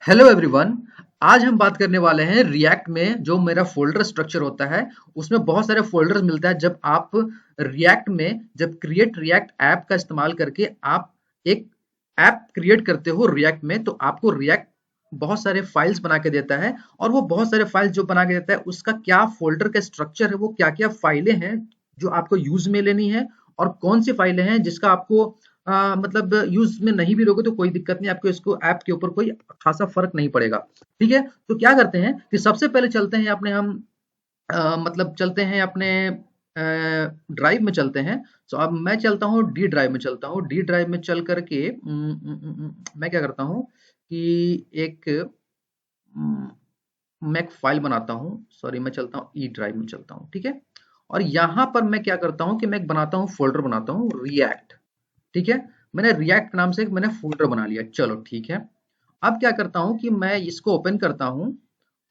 Hello everyone. आज हम बात करने वाले हैं रिएक्ट में जो मेरा फोल्डर स्ट्रक्चर होता है उसमें बहुत सारे फोल्डर्स मिलता है। जब आप रिएक्ट में जब क्रिएट रिएक्ट ऐप का इस्तेमाल करके आप एक ऐप क्रिएट करते हो रिएक्ट में, तो आपको रिएक्ट बहुत सारे फाइल्स बना के देता है। और वो बहुत सारे फाइल्स जो बना के देता है उसका क्या फोल्डर का स्ट्रक्चर है, वो क्या क्या फाइलें हैं जो आपको यूज में लेनी है, और कौन सी फाइलें हैं जिसका आपको मतलब यूज में नहीं भी लोगे तो कोई दिक्कत नहीं, आपको इसको ऐप के ऊपर कोई खासा फर्क नहीं पड़ेगा। ठीक है, तो क्या करते हैं कि सबसे पहले चलते हैं अपने हम मतलब चलते हैं अपने ड्राइव में चलते हैं। तो अब मैं चलता हूँ डी ड्राइव में, चलता हूँ डी ड्राइव में चल करके मैं क्या करता हूँ कि एक मैं एक फाइल बनाता हूँ। सॉरी, मैं चलता हूँ ई ड्राइव में चलता हूँ। ठीक है, और यहाँ पर मैं क्या करता हूँ कि मैं एक बनाता हूँ फोल्डर बनाता हूँ रिएक्ट। ठीक है, मैंने रिएक्ट नाम से एक मैंने फोल्डर बना लिया। चलो ठीक है, अब क्या करता हूँ कि मैं इसको ओपन करता हूँ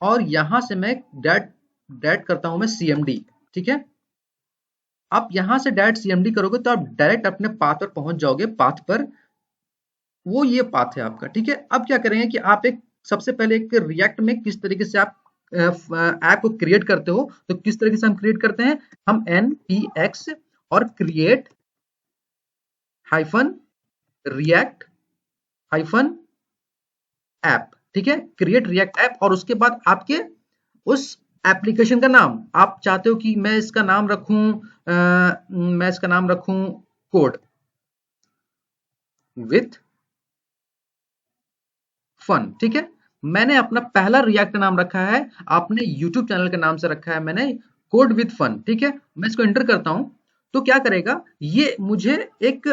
और यहाँ से मैं डायरेक्ट करता हूँ मैं सीएमडी। ठीक है, आप यहाँ से डायरेक्ट सीएमडी करोगे तो आप डायरेक्ट अपने पाथ पर पहुंच जाओगे। पाथ पर वो ये पाथ है आपका। ठीक है, अब क्या करेंगे कि आप एक सबसे पहले एक रिएक्ट में किस तरीके से आप ऐप को क्रिएट करते हो, तो किस तरीके से हम क्रिएट करते हैं, हम npx और create hyphen react hyphen app. ठीक है, क्रिएट रिएक्ट ऐप, और उसके बाद आपके उस एप्लीकेशन का नाम आप चाहते हो कि मैं इसका नाम रखूं मैं इसका नाम रखूं कोड विथ फन। ठीक है, मैंने अपना पहला रिएक्ट नाम रखा है, आपने यूट्यूब चैनल के नाम से रखा है मैंने कोड विथ फन। ठीक है, मैं इसको एंटर करता हूं तो क्या करेगा, ये मुझे एक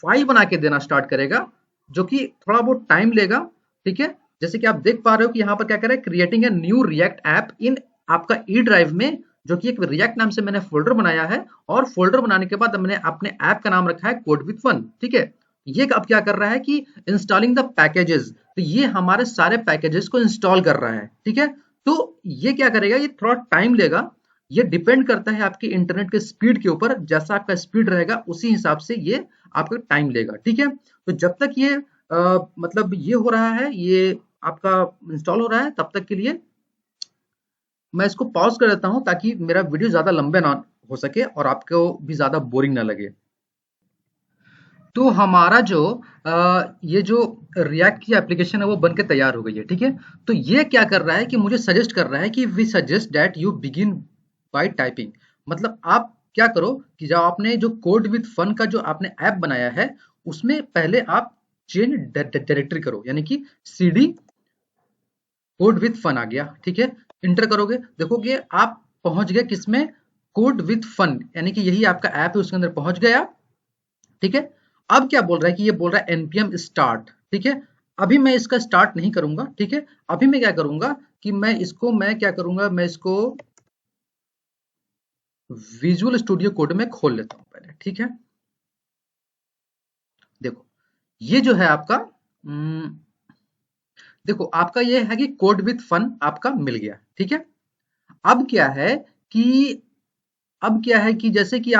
फाइल बना के देना स्टार्ट करेगा जो कि थोड़ा बहुत टाइम लेगा। ठीक है, जैसे कि आप देख पा रहे हो कि यहाँ पर क्या करे, creating a new react app इन आपका ई ड्राइव में, जो कि एक रिएक्ट नाम से मैंने फोल्डर बनाया है। और फोल्डर बनाने के बाद मैंने अपने ऐप का नाम रखा है कोड विथ फन। ठीक है, ये अब क्या कर रहा है कि इंस्टॉलिंग द पैकेजेस, तो ये हमारे सारे पैकेजेस को इंस्टॉल कर रहा है। ठीक है, तो ये क्या करेगा, ये थोड़ा टाइम लेगा। ये डिपेंड करता है आपके इंटरनेट के स्पीड के ऊपर, जैसा आपका स्पीड रहेगा उसी हिसाब से ये आपका टाइम लेगा। ठीक है, तो जब तक ये मतलब ये हो रहा है, ये आपका इंस्टॉल हो रहा है, तब तक के लिए मैं इसको पॉज कर देता हूं ताकि मेरा वीडियो ज्यादा लंबे ना हो सके और आपको भी ज्यादा बोरिंग ना लगे। तो हमारा जो ये जो रिएक्ट की एप्लीकेशन है वो बन के तैयार हो गई है। ठीक है, तो ये क्या कर रहा है कि मुझे सजेस्ट कर रहा है कि we suggest that you begin by typing. मतलब आप क्या करो कि जब आपने जो कोड विथ फन का जो आपने ऐप बनाया है उसमें पहले आप चेंज डायरेक्टरी करो, यानी कि सीडी कोड विथ फन आ गया। ठीक है, इंटर करोगे, देखोगे आप पहुंच गए किसमें, कोड विथ फन, यानी कि यही आपका ऐप है, उसके अंदर पहुंच गए आप। ठीक है, अब क्या बोल रहा है कि ये बोल रहा है एनपीएम स्टार्ट। ठीक है, अभी मैं इसका स्टार्ट नहीं करूंगा। ठीक है, अभी मैं क्या करूंगा कि मैं क्या करूंगा, मैं इसको विजुअल स्टूडियो कोड में खोल लेता हूं पहले। ठीक है, देखो ये जो है आपका देखो आपका ये है कि कोड विथ फन आपका मिल गया। ठीक है, अब क्या है कि अब क्या है कि जैसे कि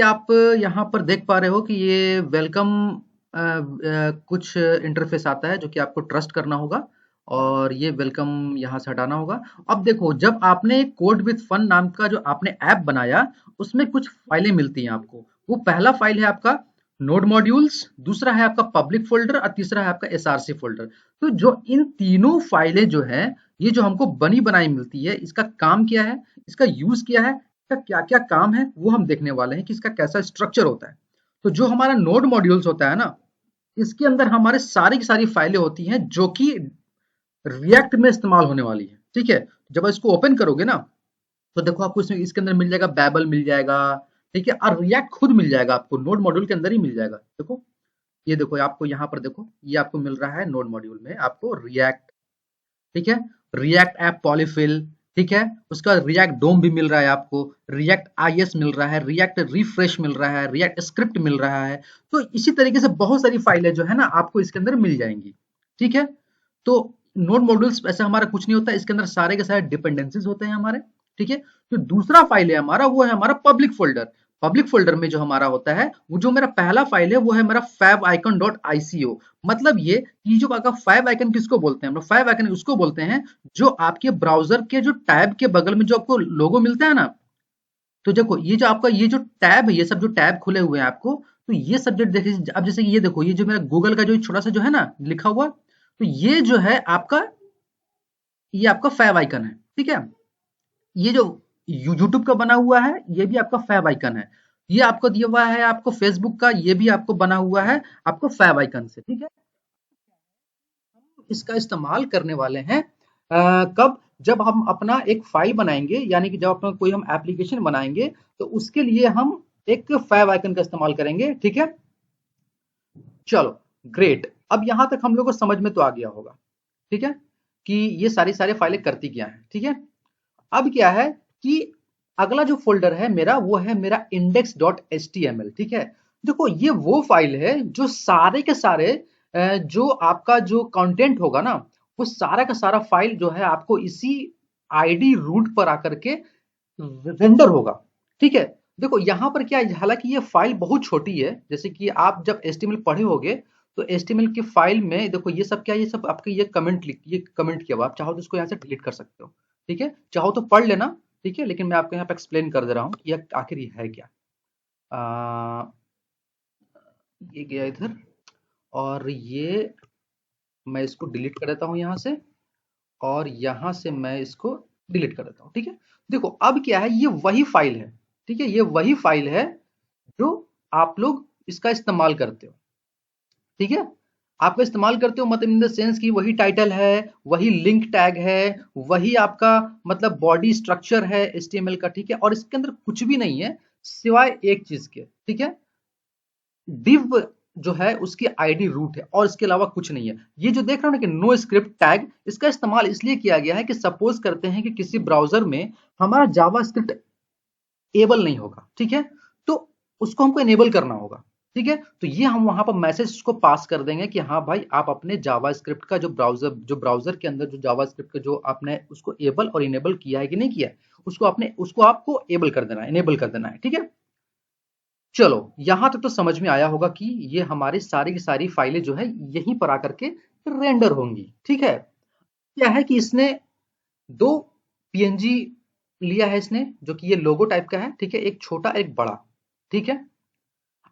आप यहाँ पर देख पा रहे हो कि ये वेलकम कुछ इंटरफेस आता है जो कि आपको ट्रस्ट करना होगा, और ये वेलकम यहाँ से हटाना होगा। अब देखो, जब आपने कोड विथ फन नाम का जो आपने ऐप बनाया उसमें कुछ फाइलें मिलती हैं आपको। वो पहला फाइल है आपका नोड मॉड्यूल्स, दूसरा है आपका पब्लिक फोल्डर, और तीसरा है आपका एसआरसी फोल्डर। तो जो इन तीनों फाइलें जो है, ये जो हमको बनी बनाई मिलती है, इसका काम क्या है, इसका यूज क्या है, का क्या-क्या काम है, वो हम देखने वाले हैं कि इसका कैसा स्ट्रक्चर होता है। तो जो हमारा नोड मॉड्यूल्स होता है ना, इसके अंदर हमारे सारी की सारी फाइलें होती हैं जो कि रिएक्ट में इस्तेमाल होने वाली है। ठीक है, जब इसको ओपन करोगे ना, तो देखो आपको इसमें इसके अंदर मिल जाएगा बैबल मिल जाएगा। ठीक है, और रिएक्ट खुद मिल जाएगा आपको, नोड मॉड्यूल के अंदर ही मिल जाएगा। देखो, ये देखो आपको यहाँ पर देखो, ये आपको मिल रहा है नोड मॉड्यूल में आपको रिएक्ट। ठीक है, रिएक्ट ऐप पॉलीफिल। ठीक है, उसका रिएक्ट डोम भी मिल रहा है आपको, रिएक्ट आईएस मिल रहा है, रिएक्ट रिफ्रेश मिल रहा है, रिएक्ट स्क्रिप्ट मिल रहा है। तो इसी तरीके से बहुत सारी फाइलें जो है ना आपको इसके अंदर मिल जाएंगी। ठीक है, तो नोड मॉड्यूल्स ऐसा हमारा कुछ नहीं होता, इसके अंदर सारे के सारे डिपेंडेंसीज होते हैं हमारे। ठीक है, जो दूसरा फाइल है हमारा वो है हमारा पब्लिक फोल्डर। पब्लिक फोल्डर में जो हमारा होता है, वो जो मेरा पहला फाइल है वो है मेरा favicon.ico। मतलब ये जो आपका फैब आइकन किसको बोलते हैं, हम लोग फैब आइकन उसको बोलते हैं जो आपके ब्राउजर के जो टैब के बगल में जो आपको लोगो मिलता है ना। तो देखो ये जो आपका ये जो टैब है, ये सब जो टैब खुले हुए हैं आपको, तो ये सब्जेक्ट देखिए। अब जैसे कि ये देखो, ये जो मेरा गूगल का जो छोटा सा जो है ना लिखा हुआ, तो ये जो है आपका, ये आपका फैब आइकन है, ठीक है। ये जो यूट्यूब का बना हुआ है, ये भी आपका फैब आइकन है। ये आपको दिया हुआ है आपको फेसबुक का, ये भी आपको बना हुआ है आपको फैब आइकन से, ठीक है। इसका इस्तेमाल करने वाले हैं कब, जब हम अपना एक फाइल बनाएंगे, यानी कि जब अपना कोई हम एप्लीकेशन बनाएंगे, तो उसके लिए हम एक फैब आइकन का इस्तेमाल करेंगे, ठीक है। चलो ग्रेट, अब यहां तक हम लोग को समझ में तो आ गया होगा, ठीक है, कि ये सारी सारे फाइलें करती क्या है, ठीक है। अब क्या है कि अगला जो फोल्डर है मेरा, वो है मेरा index.html, ठीक है। देखो ये वो फाइल है जो सारे के सारे जो आपका जो कंटेंट होगा ना, वो सारा का सारा फाइल जो है आपको इसी आईडी रूट पर आकर के रेंडर होगा, ठीक है। देखो यहाँ पर क्या है, हालांकि ये फाइल बहुत छोटी है, जैसे कि आप जब HTML पढ़े होगे, तो HTML की फाइल में देखो ये सब क्या है, ये सब आपके ये कमेंट किया हुआ, आप चाहो तो इसको यहाँ से डिलीट कर सकते हो, ठीक है। चाहो तो पढ़ लेना, ठीक है, लेकिन मैं आपको यहाँ पे एक्सप्लेन कर दे रहा हूँ कि ये आखिर ये है क्या। आ, ये गया इधर, और ये मैं इसको डिलीट कर देता हूँ यहाँ से, और यहाँ से मैं इसको डिलीट कर देता हूँ, ठीक है। देखो अब क्या है, ये वही फाइल है, ठीक है, ये वही फाइल है जो आप लोग इसका इस्तेमाल करते हो, ठीक है। आपका इस्तेमाल करते हो मतलब इन द सेंस कि वही टाइटल है, वही लिंक टैग है, वही आपका मतलब बॉडी स्ट्रक्चर है HTML का, ठीक है। और इसके अंदर कुछ भी नहीं है सिवाय एक चीज के, ठीक है, div जो है उसकी आईडी रूट है, और इसके अलावा कुछ नहीं है। ये जो देख रहे हो ना कि नो स्क्रिप्ट टैग, इसका इस्तेमाल इसलिए किया गया है कि सपोज करते हैं कि किसी ब्राउजर में हमारा जावा स्क्रिप्ट एबल नहीं होगा, ठीक है, तो उसको हमको एनेबल करना होगा, ठीक है। तो ये हम वहां पर मैसेज को पास कर देंगे कि हाँ भाई, आप अपने जावा स्क्रिप्ट का जो ब्राउजर के अंदर जो जावा स्क्रिप्ट का जो आपने उसको एबल और इनेबल किया है कि नहीं किया है, उसको आपको एबल कर देना है, इनेबल कर देना है, ठीक है। चलो यहां तक तो समझ में आया होगा कि ये हमारी सारी की सारी फाइलें जो है यहीं पर आकर के रेंडर होंगी, ठीक है। क्या है कि इसने दो पीएनजी लिया है इसने, जो कि ये लोगो टाइप का है, ठीक है, एक छोटा एक बड़ा, ठीक है।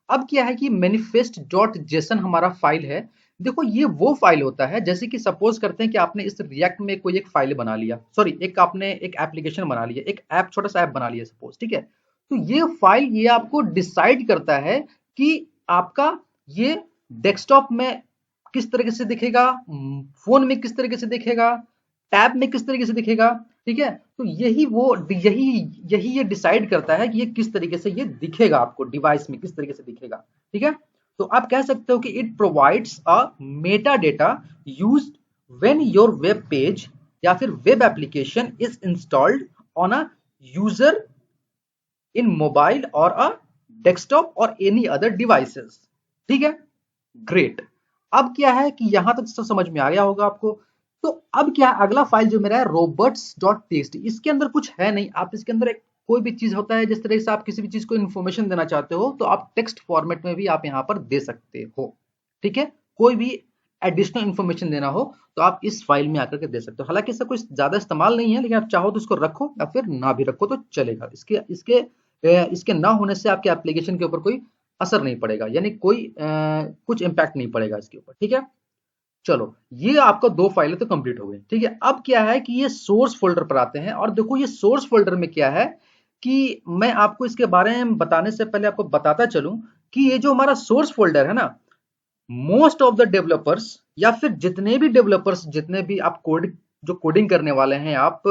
अब क्या है कि मैनिफेस्ट डॉट जेसन हमारा फाइल है। देखो ये वो फाइल होता है, जैसे कि सपोज करते हैं कि आपने इस रिएक्ट में कोई एक फाइल बना लिया, सॉरी एक आपने एक एप्लीकेशन बना लिया, एक ऐप, छोटा सा ऐप बना लिया सपोज, ठीक है। तो ये फाइल ये आपको डिसाइड करता है कि आपका ये डेस्कटॉप में किस तरीके से दिखेगा, फोन में किस तरीके से दिखेगा, टैब में किस तरीके से दिखेगा, ठीक है। तो यही यही ये डिसाइड करता है कि ये किस तरीके से ये दिखेगा आपको डिवाइस में, किस तरीके से दिखेगा, ठीक है। तो आप कह सकते हो कि it provides a Meta data used when your web page या फिर web application is installed on a user in mobile और अ डेस्कटॉप और एनी अदर डिवाइसेस, ठीक है। ग्रेट, अब क्या है कि यहां तक तो समझ में आ गया होगा आपको। तो अब क्या है, अगला फाइल जो मेरा है robots.txt, इसके अंदर कुछ है नहीं। आप इसके अंदर एक कोई भी चीज होता है, जिस तरह से आप किसी भी चीज को इन्फॉर्मेशन देना चाहते हो, तो आप टेक्स्ट फॉर्मेट में भी आप यहाँ पर दे सकते हो, ठीक है। कोई भी एडिशनल इन्फॉर्मेशन देना हो तो आप इस फाइल में आकर के दे सकते हो। हालांकि इसका कोई ज्यादा इस्तेमाल नहीं है, लेकिन आप चाहो तो इसको रखो या फिर ना भी रखो तो चलेगा। इसके ना होने से आपके एप्लीकेशन के ऊपर कोई असर नहीं पड़ेगा, यानी कोई कुछ इंपैक्ट नहीं पड़ेगा इसके ऊपर, ठीक है। चलो ये आपका दो फाइलें तो कंप्लीट हो गई, ठीक है। अब क्या है कि ये सोर्स फोल्डर पर आते हैं, और देखो ये सोर्स फोल्डर में क्या है कि मैं आपको इसके बारे में बताने से पहले आपको बताता चलूं कि ये जो हमारा सोर्स फोल्डर है ना, मोस्ट ऑफ द डेवलपर्स या फिर जितने भी डेवलपर्स, जितने भी आप जो कोडिंग करने वाले हैं आप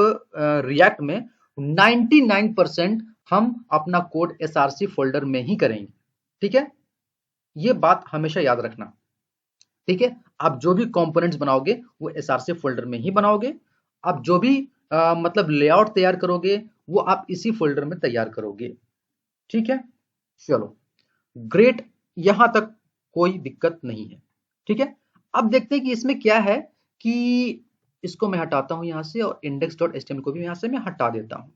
रिएक्ट में, 99% हम अपना कोड SRC फोल्डर में ही करेंगे, ठीक है। ये बात हमेशा याद रखना, ठीक है। आप जो भी कंपोनेंट्स बनाओगे वो SRC फोल्डर में ही बनाओगे। आप जो भी मतलब लेआउट तैयार करोगे वो आप इसी फोल्डर में तैयार करोगे, ठीक है। चलो ग्रेट, यहां तक कोई दिक्कत नहीं है, ठीक है। अब देखते हैं कि इसमें क्या है कि इसको मैं हटाता हूं यहां से, और index.html को भी यहां से मैं हटा देता हूं,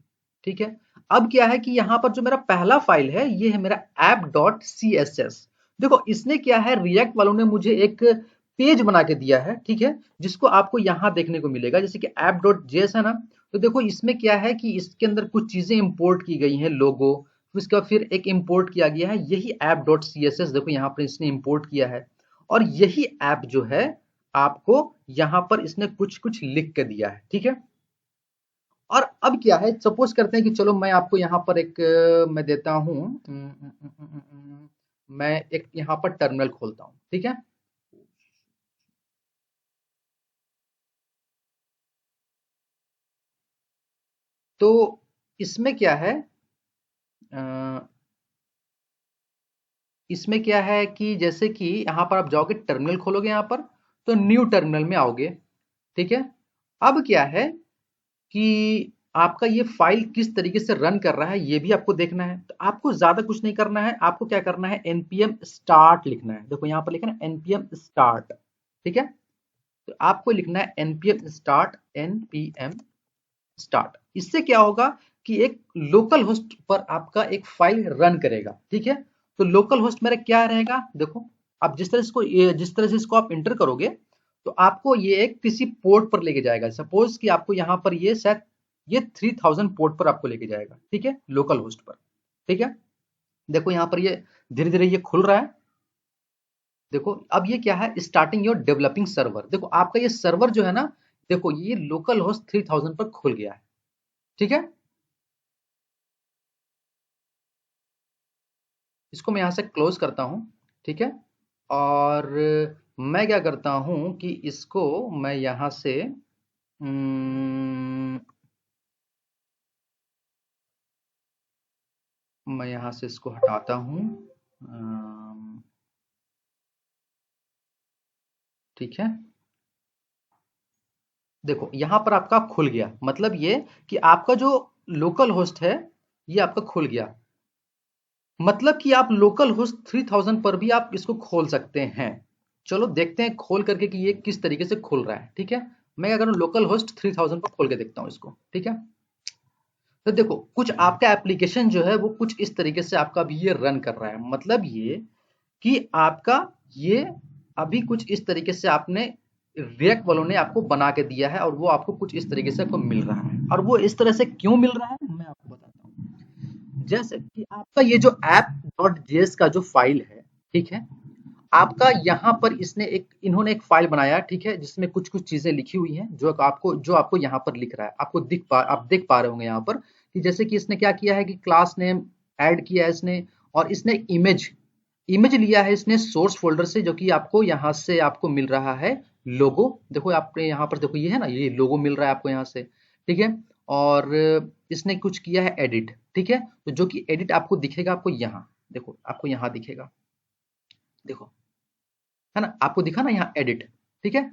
ठीक है। अब क्या है कि यहाँ पर जो मेरा पहला फाइल है ये है मेरा app.css। देखो इसने क्या है, रिएक्ट वालों ने मुझे एक पेज बना के दिया है, ठीक है, जिसको आपको यहाँ देखने को मिलेगा, जैसे कि app.js है ना। तो देखो इसमें क्या है कि इसके अंदर कुछ चीजें इंपोर्ट की गई हैं, लोगो, उसका फिर एक इंपोर्ट किया गया है यही app.css। देखो यहाँ पर इसने इंपोर्ट किया है और यही ऐप जो है आपको यहाँ पर इसने कुछ कुछ लिख के दिया है, ठीक है। और अब क्या है, सपोज करते हैं कि चलो मैं आपको यहाँ पर एक मैं देता हूँ, मैं एक यहाँ पर टर्मिनल खोलता हूँ, ठीक है। तो इसमें क्या है, अ, इसमें क्या है कि जैसे कि यहाँ पर आप जाओगे टर्मिनल खोलोगे यहाँ पर, तो न्यू टर्मिनल में आओगे, ठीक है। अब क्या है कि आपका ये फाइल किस तरीके से रन कर रहा है ये भी आपको देखना है। तो आपको ज्यादा कुछ नहीं करना है, आपको क्या करना है, npm start लिखना है। देखो यहाँ पर लिखा है npm start, ठीक है। तो आपको लिखना है npm start। इससे क्या होगा कि एक लोकल होस्ट पर आपका एक फाइल रन करेगा, ठीक है। तो लोकल होस्ट मेरा क्या रहेगा, देखो आप जिस तरह से इसको आप इंटर करोगे तो आपको ये एक किसी पोर्ट पर लेके जाएगा। सपोज कि आपको यहाँ पर ये शायद ये 3000 पोर्ट पर आपको लेके जाएगा, ठीक है, लोकल होस्ट पर, ठीक है। देखो यहाँ पर ये धीरे धीरे ये खुल रहा है। देखो अब ये क्या है, स्टार्टिंग योर डेवलपिंग सर्वर। देखो आपका ये सर्वर जो है ना, देखो ये लोकल होस्ट 3000 पर खुल गया है, ठीक है। इसको मैं यहाँ से क्लोज करता हूँ, ठीक है। और मैं क्या करता हूँ कि इसको मैं यहाँ से मैं यहाँ से इसको हटाता हूँ, ठीक है। देखो यहाँ पर आपका खुल गया, मतलब ये कि आपका जो लोकल होस्ट है ये आपका खुल गया। मतलब कि आप लोकल होस्ट 3000 पर भी आप इसको खोल सकते हैं। चलो देखते हैं खोल करके कि ये किस तरीके से खुल रहा है, ठीक है। मैं क्या करूँ, लोकल होस्ट 3000 पर खोल के देखता हूँ इसको, ठीक है। तो देखो कुछ आपका एप्लीकेशन जो है वो कुछ इस तरीके से आपका अभी ये रन कर रहा है। मतलब ये कि आपका ये अभी कुछ इस तरीके से आपने रिएक्ट वालों ने आपको बना के दिया है और वो आपको कुछ इस तरीके से आपको मिल रहा है। और वो इस तरह से क्यों मिल रहा है मैं आपको बताता हूँ। जैसे कि आपका ये जो app.js का जो फाइल है, ठीक है, आपका यहाँ पर इसने एक इन्होंने एक फाइल बनाया, ठीक है, जिसमें कुछ कुछ चीजें लिखी हुई हैं जो आपको यहाँ पर लिख रहा है, आपको आप देख पा रहे होंगे यहाँ पर कि जैसे कि इसने क्या किया है कि क्लास नेम ऐड किया है इसने, और इसने इमेज इमेज लिया है इसने सोर्स फोल्डर से, जो कि आपको यहाँ से आपको मिल रहा है लोगो। देखो आपने यहाँ पर देखो ये है ना, ये लोगो मिल रहा है आपको यहाँ से, ठीक है। और इसने कुछ किया है एडिट, ठीक है। तो जो कि एडिट आपको दिखेगा, आपको यहाँ देखो, आपको यहाँ दिखेगा, देखो है ना, आपको दिखा ना यहाँ एडिट, ठीक है।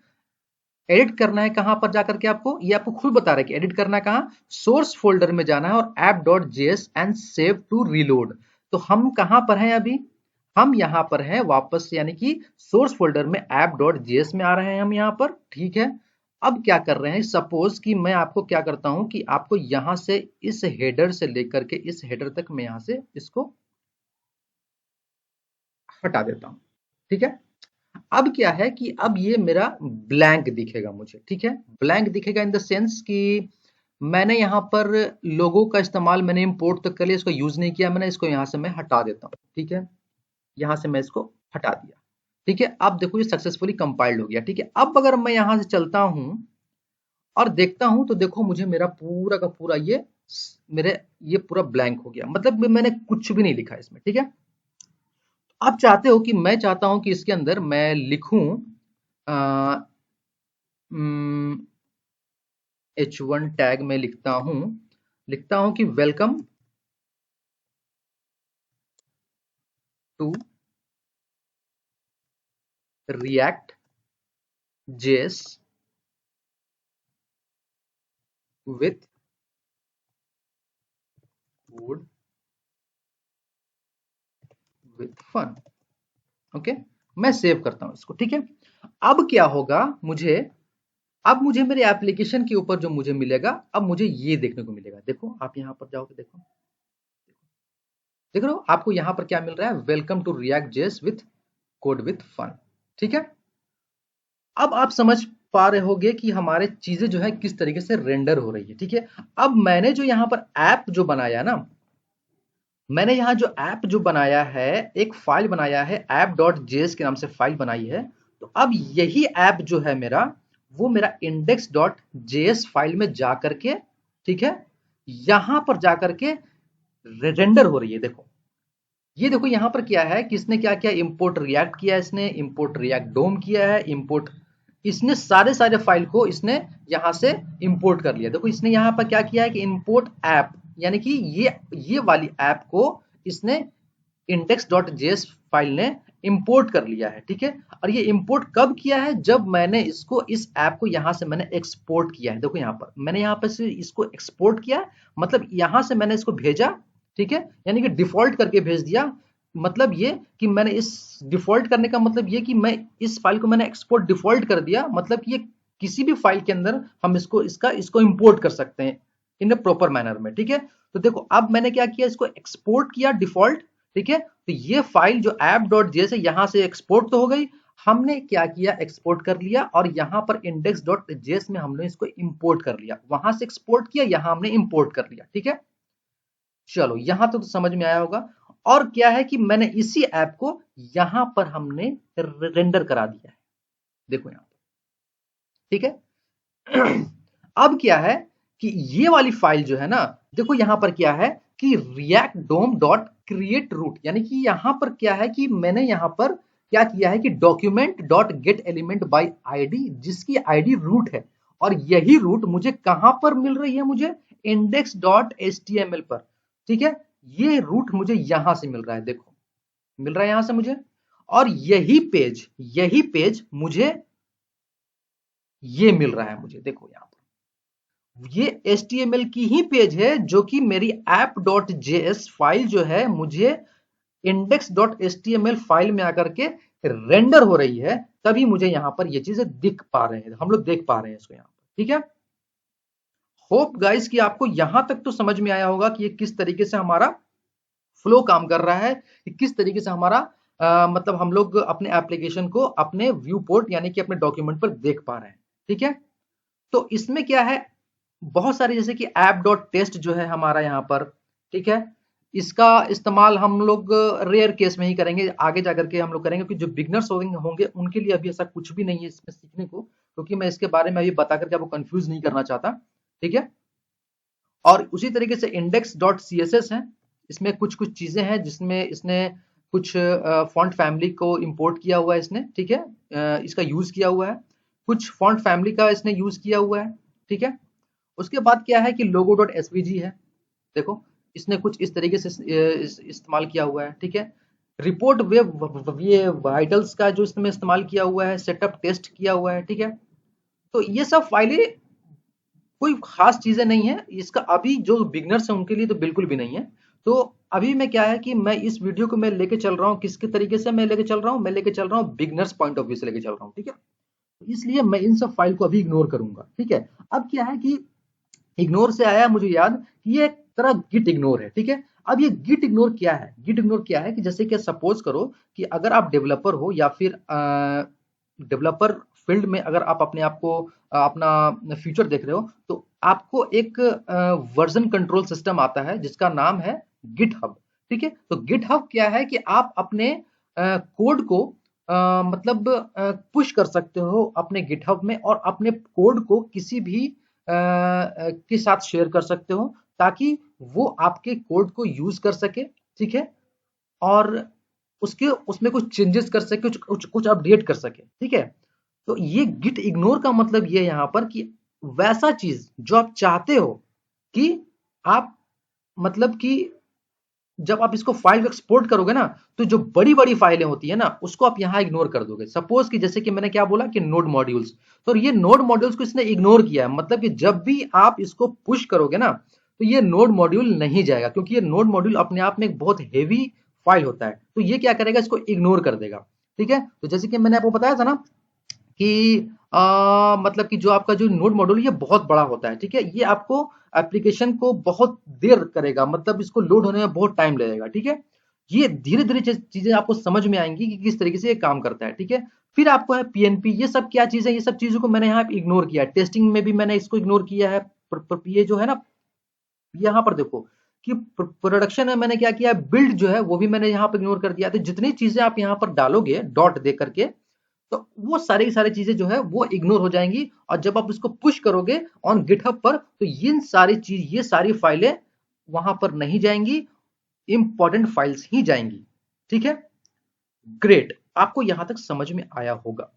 एडिट करना है कहां पर जाकर के, आपको ये आपको खुद बता रहा है कि एडिट करना है कहां, सोर्स फोल्डर में जाना है और app.js and save to reload. तो हम कहां पर हैं अभी, हम यहां पर हैं वापस, यानी कि सोर्स फोल्डर में app.js में आ रहे हैं हम यहां पर, ठीक है। अब क्या कर रहे हैं, सपोज कि मैं आपको क्या करता हूं कि आपको यहां से इस हेडर से लेकर के इस हेडर तक मैं यहां से इसको हटा देता हूं, ठीक है। अब क्या है कि अब ये मेरा ब्लैंक दिखेगा मुझे, ठीक है। ब्लैंक दिखेगा इन द सेंस कि मैंने यहाँ पर लोगों का इस्तेमाल मैंने इंपोर्ट तक कर लिया, इसको यूज नहीं किया मैंने, इसको यहाँ से मैं हटा देता हूँ, ठीक है। यहाँ से मैं इसको हटा दिया, ठीक है। अब देखो ये सक्सेसफुली कंपाइल्ड हो गया, ठीक है। अब अगर मैं यहाँ से चलता हूँ और देखता हूँ तो देखो मुझे मेरा पूरा का पूरा ये मेरे ये पूरा ब्लैंक हो गया, मतलब मैंने कुछ भी नहीं लिखा इसमें, ठीक है। आप चाहते हो कि मैं चाहता हूं कि इसके अंदर मैं लिखूं H1 टैग में लिखता हूं कि welcome to React JS with wood with fun. Okay, मैं सेव करता हूं इसको, ठीक है। अब क्या होगा, मुझे अब मुझे मेरे एप्लीकेशन के ऊपर जो मुझे मिलेगा, अब मुझे ये देखने को मिलेगा। देखो आप यहां पर जाओगे, देखो देख रहे हो आपको यहां पर क्या मिल रहा है, welcome to React JS with code with fun. ठीक है, अब आप समझ पा रहे होगे कि हमारे चीजें जो है किस तरीके से रेंडर हो रही है। ठीक है, अब मैंने जो यहाँ पर ऐप जो बनाया ना, मैंने यहाँ जो ऐप जो बनाया है, एक फाइल बनाया है ऐप डॉट जेएस के नाम से फाइल बनाई है। तो अब यही ऐप जो है मेरा, वो मेरा इंडेक्स डॉट जेएस फाइल में जा करके, ठीक है, यहां पर जा करके रेंडर हो रही है। देखो ये देखो यहाँ पर क्या है कि इसने क्या किया, इंपोर्ट रिएक्ट किया, इसने इंपोर्ट रिएक्ट डोम किया है, इंपोर्ट, इसने सारे सारे फाइल को इसने यहां से इंपोर्ट कर लिया। देखो इसने यहाँ पर क्या किया है कि इंपोर्ट ऐप, यानी कि ये वाली ऐप को इसने इंडेक्स डॉट जेएस फाइल ने इंपोर्ट कर लिया है। ठीक है, और ये इंपोर्ट कब किया है, जब मैंने इसको, इस ऐप को यहां से मैंने एक्सपोर्ट किया है। देखो यहाँ पर मैंने यहाँ पर से इसको एक्सपोर्ट किया, मतलब यहां से मैंने इसको भेजा। ठीक है, यानी कि डिफॉल्ट करके भेज दिया। मतलब ये कि मैंने इस डिफॉल्ट करने का मतलब ये कि मैं इस फाइल को मैंने एक्सपोर्ट डिफॉल्ट कर दिया, मतलब कि ये किसी भी फाइल के अंदर हम इसको इंपोर्ट कर सकते हैं इन अ प्रॉपर मैनर में। ठीक है, तो देखो अब मैंने क्या किया, इसको एक्सपोर्ट किया डिफॉल्ट। ठीक है, तो ये फाइल जो ऐप डॉट जेएस है यहां से एक्सपोर्ट तो हो गई, हमने क्या किया, एक्सपोर्ट कर लिया, और यहां पर इंडेक्स डॉट जेएस में हमने इसको इंपोर्ट कर लिया। वहां से एक्सपोर्ट किया, यहां हमने इंपोर्ट कर लिया। ठीक है, चलो यहां तो समझ में आया होगा। और क्या है कि मैंने इसी ऐप को यहां पर हमने रेंडर करा दिया है। देखो यहां पर, ठीक है। अब क्या है कि ये वाली फाइल जो है ना, देखो यहां पर क्या है कि रिएक्ट डोम डॉट क्रिएट रूट, यानी कि यहां पर क्या है कि मैंने यहां पर क्या किया है कि document dot gate element by ID, जिसकी आईडी रूट है, और यही रूट मुझे कहां पर मिल रही है, मुझे इंडेक्स डॉट एचटीएमएल पर। ठीक है, ये रूट मुझे यहां से मिल रहा है, देखो मिल रहा है यहां से मुझे, और यही पेज मुझे ये मिल रहा है मुझे। देखो यहां पर ये HTML की ही पेज है, जो कि मेरी app.js फाइल जो है मुझे index.html फाइल में आकर के रेंडर हो रही है, तभी मुझे यहां पर ये चीजें दिख पा रहे हैं, हम लोग देख पा रहे हैं इसको यहां पर। ठीक है, होप गाइस कि आपको यहां तक तो समझ में आया होगा कि ये किस तरीके से हमारा फ्लो काम कर रहा है, कि किस तरीके से हमारा मतलब हम लोग अपने एप्लीकेशन को अपने व्यू पोर्ट यानी कि अपने डॉक्यूमेंट पर देख पा रहे हैं। ठीक है, तो इसमें क्या है, बहुत सारे जैसे कि ऐप डॉट टेस्ट जो है हमारा यहाँ पर, ठीक है, इसका इस्तेमाल हम लोग रेयर केस में ही करेंगे, आगे जाकर के हम लोग करेंगे, क्योंकि जो बिगनर्स होंगे उनके लिए अभी ऐसा कुछ भी नहीं है इसमें सीखने को, क्योंकि मैं इसके बारे में अभी बता करके आपको कंफ्यूज नहीं करना चाहता। ठीक है, और उसी तरीके से index dot C S S है, इसमें कुछ कुछ चीजें हैं जिसमें इसने कुछ फॉन्ट फैमिली को इंपोर्ट किया हुआ है इसने। ठीक है, इसका यूज किया हुआ है, कुछ फॉन्ट फैमिली का इसने यूज किया हुआ है। ठीक है, उसके बाद क्या है कि लोगो डॉट एसवीजी है, देखो इसने कुछ इस तरीके से इस्तेमाल किया हुआ है। ठीक है, रिपोर्ट वेब ये वाइटल्स का जो इसमें इस्तेमाल किया हुआ है, सेटअप टेस्ट किया हुआ है। ठीक है, तो ये सब फाइलें कोई खास चीजें नहीं है, इसका अभी जो बिगनर्स हैं उनके लिए तो बिल्कुल भी नहीं है। तो अभी मैं क्या है कि मैं इस वीडियो को मैं लेके चल रहा हूँ, किसके तरीके से मैं लेके चल रहा हूँ, मैं लेके चल रहा हूँ बिगनर्स पॉइंट ऑफ व्यू से लेके चल रहा हूँ। ठीक है, इसलिए मैं इन सब फाइल को अभी इग्नोर करूंगा। ठीक है, अब क्या है कि इग्नोर से आया मुझे याद कि ये एक तरह गिट इग्नोर है। ठीक है, अब ये गिट इग्नोर क्या है, गिट इग्नोर क्या है कि जैसे कि सपोज करो कि अगर आप डेवलपर हो, या फिर डेवलपर फील्ड में अगर आप अपने आप को अपना फ्यूचर देख रहे हो, तो आपको एक वर्जन कंट्रोल सिस्टम आता है जिसका नाम है गिटहब। ठीक है, तो गिटहब क्या है कि आप अपने कोड को मतलब पुश कर सकते हो अपने गिटहब में, और अपने कोड को किसी भी के साथ शेयर कर सकते हो, ताकि वो आपके कोड को यूज कर सके। ठीक है, और उसके उसमें कुछ चेंजेस कर सके, कुछ अपडेट कर सके। ठीक है, तो ये गिट इग्नोर का मतलब ये है यहाँ पर कि वैसा चीज जो आप चाहते हो कि आप मतलब कि जब आप इसको फाइल को एक्सपोर्ट करोगे ना, तो जो बड़ी बड़ी फाइलें होती है ना, उसको आप यहाँ इग्नोर कर दोगे। सपोज कि जैसे कि मैंने क्या बोला कि नोड मॉड्यूल्स, तो ये नोड मॉड्यूल्स को इसने इग्नोर किया है, मतलब कि जब भी आप इसको पुश करोगे ना, तो ये नोड मॉड्यूल नहीं जाएगा, क्योंकि ये नोड मॉड्यूल अपने आप में एक बहुत हेवी फाइल होता है, तो ये क्या करेगा, इसको इग्नोर कर देगा। ठीक है, तो जैसे कि मैंने आपको बताया था ना कि मतलब कि जो आपका जो नोड मॉड्यूल ये बहुत बड़ा होता है, ठीक है, ये आपको एप्लीकेशन को बहुत देर करेगा, मतलब इसको लोड होने में बहुत टाइम लगेगा, ठीक है। ये धीरे धीरे चीजें आपको समझ में आएंगी कि किस तरीके से ये काम करता है, ठीक है। फिर आपको है पीएनपी, ये सब क्या चीजें, ये सब चीजों को मैंने यहाँ पे इग्नोर किया है, टेस्टिंग में भी मैंने इसको इग्नोर किया है। ये जो है ना, यहाँ पर देखो कि प्रोडक्शन में मैंने क्या किया, बिल्ड जो है वो भी मैंने यहाँ पर इग्नोर कर दिया। तो जितनी चीजें आप यहाँ पर डालोगे डॉट दे करके, तो वो सारी की सारी चीजें जो है वो इग्नोर हो जाएंगी, और जब आप इसको पुश करोगे ऑन गिटहब पर, तो ये सारी फाइलें वहां पर नहीं जाएंगी, इंपॉर्टेंट फाइल्स ही जाएंगी, ठीक है। ग्रेट, आपको यहां तक समझ में आया होगा,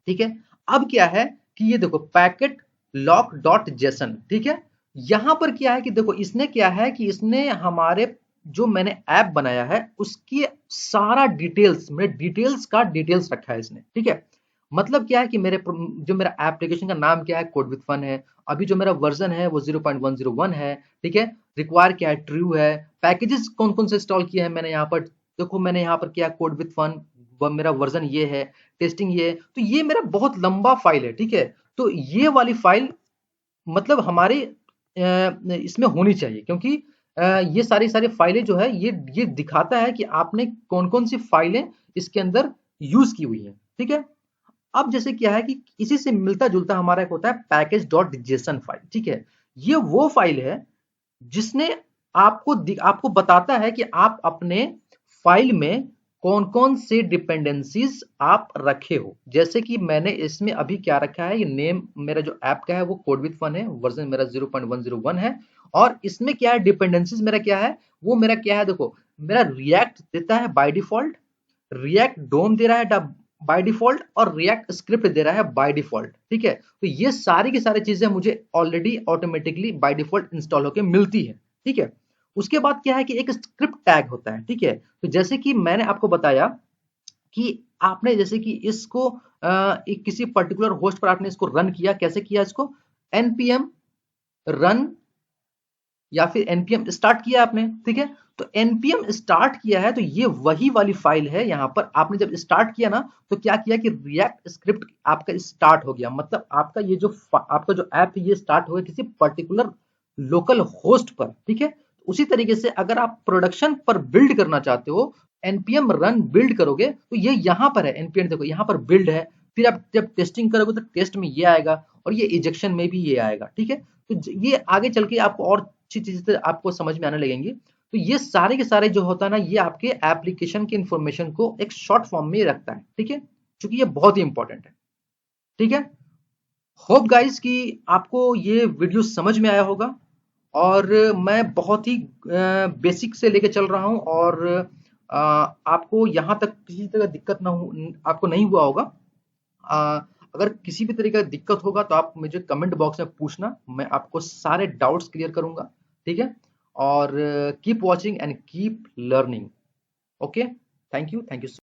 ठीक है। अब क्या है कि ये देखो पैकेट लॉक डॉट जेसन, ठीक है। यहां पर क्या है कि देखो इसने क्या है कि इसने हमारे जो मैंने ऐप बनाया है उसकी सारा डिटेल्स, मेरे डिटेल्स का डिटेल्स रखा है इसने, ठीक है। मतलब क्या है कि मेरे जो मेरा एप्लीकेशन का नाम क्या है, कोड विद फन है। अभी जो मेरा वर्जन है वो 0.101 है, ठीक है। रिक्वायर क्या है, ट्रू है। पैकेजेस कौन कौन से इंस्टॉल किए हैं मैंने यहाँ पर, देखो मैंने यहाँ पर किया कोड विद फन, मेरा वर्जन ये है, टेस्टिंग ये है। तो ये मेरा बहुत लंबा फाइल है, ठीक है। तो ये वाली फाइल मतलब हमारे इसमें होनी चाहिए, क्योंकि ये सारी सारी फाइलें जो है ये दिखाता है कि आपने कौन कौन सी फाइलें इसके अंदर यूज की हुई है, ठीक है। अब जैसे क्या है कि इसी से मिलता जुलता हमारा एक होता है पैकेज डॉट जेसन फाइल, ठीक है। ये वो फाइल है जिसने आपको बताता है कि आप अपने फाइल में कौन कौन से डिपेंडेंसीज आप रखे हो। जैसे कि मैंने इसमें अभी क्या रखा है, ये नेम मेरा जो ऐप का है वो कोड विद फन है, वर्जन मेरा 0.101 है। और इसमें क्या है, डिपेंडेंसीज मेरा क्या है, वो मेरा क्या है, देखो मेरा रिएक्ट देता है बाय डिफॉल्ट, रिएक्ट डोम दे रहा है बाय डिफॉल्ट, और रिएक्ट स्क्रिप्ट दे रहा है बाय डिफॉल्ट, ठीक है। तो ये सारी की सारी चीजें मुझे already automatically by default install होकर मिलती है, ठीक है। उसके बाद क्या है कि एक स्क्रिप्ट टैग होता है, ठीक है। तो जैसे कि मैंने आपको बताया कि आपने जैसे कि इसको एक किसी पर्टिकुलर होस्ट पर आपने इसको रन किया, कैसे किया इसको, npm रन या फिर npm स्टार्ट किया आपने, ठीक है। तो npm स्टार्ट किया है, तो ये वही वाली फाइल है। यहां पर आपने जब स्टार्ट किया ना, तो क्या किया कि रिएक्ट स्क्रिप्ट आपका स्टार्ट हो गया, मतलब आपका ये जो आपका जो ऐप है ये स्टार्ट हो गया किसी पर्टिकुलर लोकल होस्ट पर, ठीक है। उसी तरीके से अगर आप प्रोडक्शन पर बिल्ड करना चाहते हो, npm रन बिल्ड करोगे, तो ये यहां पर है npm, देखो यहां पर बिल्ड है। फिर आप जब टेस्टिंग करोगे तो टेस्ट में ये आएगा, और ये इजेक्शन में भी ये आएगा, ठीक है। तो ये आगे चल के आपको और अच्छी चीजें आपको समझ में आने लगेंगी। तो ये सारे के सारे जो होता है ना, ये आपके एप्लीकेशन की इंफॉर्मेशन को एक शॉर्ट फॉर्म में रखता है, ठीक है, क्योंकि ये बहुत ही इंपॉर्टेंट है, ठीक है। होप गाइस कि आपको ये वीडियो समझ में आया होगा, और मैं बहुत ही बेसिक से लेके चल रहा हूं, और आपको यहां तक किसी तरह दिक्कत ना हो, आपको नहीं हुआ होगा। अ, अगर किसी भी तरीके का दिक्कत होगा तो आप मुझे कमेंट बॉक्स में पूछना, मैं आपको सारे डाउट्स क्लियर करूंगा, ठीक है। और keep watching and keep learning. Okay, thank you, thank you.